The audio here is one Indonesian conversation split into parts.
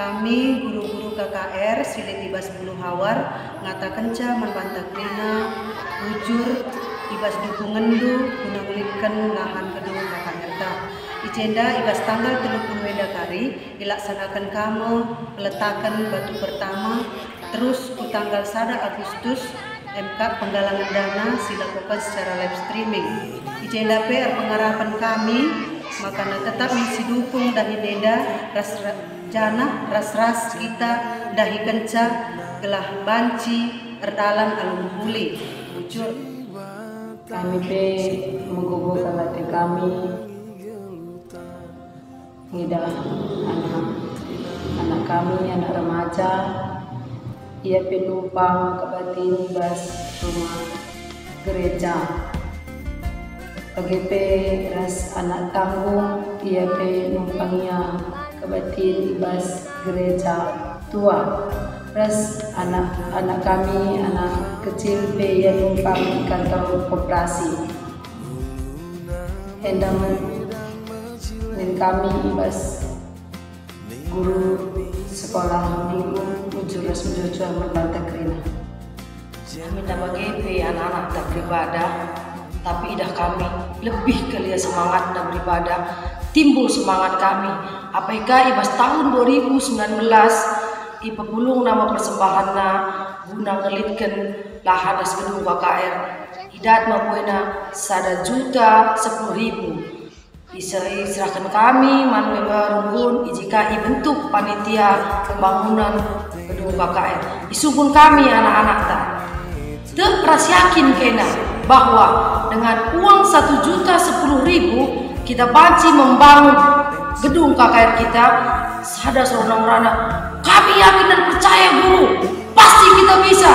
Kami guru-guru KKR Silit Ibas Bulu Hawar ngatakan ca manbanta krina bujur ibas dukungendu guna ngulitkan lahan gedung KKR ta. Ijenda ibas tanggal 30 Kari dilaksanakan kamu peletakan batu pertama, terus ku tanggal 1 Agustus MK penggalangan dana dilakukan secara live streaming. Ijenda PR pengarapan kami makanya tetap misi dukung dahi denda ras kita dahi kenca gelah banci erdalan alun huli bujur. Kami pe menggugurkan hati kami ngida anak kami, anak remaja ia penumpang kebatin bas rumah gereja PGP ras anak tanggung ia penumpangnya kebatin ibas gereja tua ras anak kami anak kecil pe ia numpang di kantor koperasi endang dan kami ibas guru sekolah minggu juras menjual berbantah kerina. Kami tak bagi anak-anak tak beribadah, tapi idah kami lebih kelia semangat dan beribadah. Timbul semangat kami. Apakah ibas tahun 2019 ipa pulung nama persembahanna guna ngelitkan lahan das gedung KKR. Idat mabuena 1.010.000. Diserahkan kami manwebarungun ijika bentuk panitia pembangunan gedung KKR. Isumpun kami anak-anak tak ras yakin kena bahwa dengan uang 1.010.000 kita banci membangun gedung KKR kita. Sada seorang rana kami yakin dan percaya guru pasti kita bisa.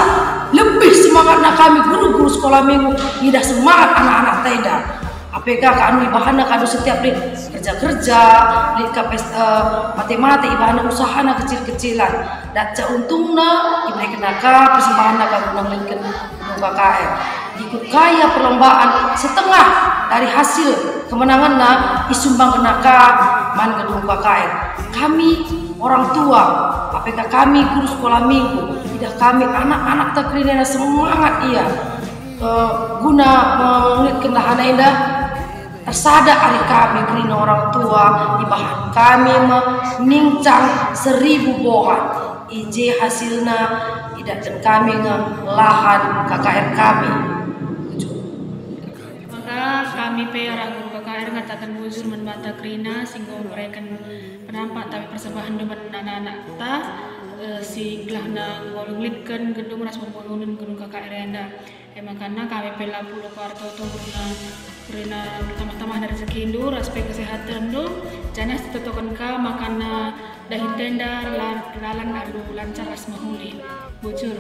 Lebih semangatnya kami guru-guru sekolah minggu tidak semangat anak-anak tenda. APK kanu ibahana kanu setiap lid kerja lid kapes matematik ibahana usahana kecil-kecilan dan untungna ibne kenaka persembahanna kanu nanglinkeun gedung KKR ikut kaya perlombaan setengah dari hasil kemenanganna isumbang kenaka man gedung KKR. Kami orang tua APK kami guru sekolah minggu tidak kami anak-anak takrina semangat ia guna mengulitkan lahan indah. Tersada hari kami kerina orang tua ibahan kami menincang 1.000 bohan ije hasilna tidak dan kami lahan KKR kami. Maka kami orang guru KKR ngatakan bujur membantah kerina sehingga memberikan penampak tapi persembahan depan anak-anak ta si gelahna ngolunglitkan gedung ras pembangunan gedung KKR enda. Makanya kami pela pulau parto tu karena tamah-tamah dari sekindu aspek kesehatan tu jangan ditotokan ka makana dahi tenda lalan alu lancar ras mahuli bujur.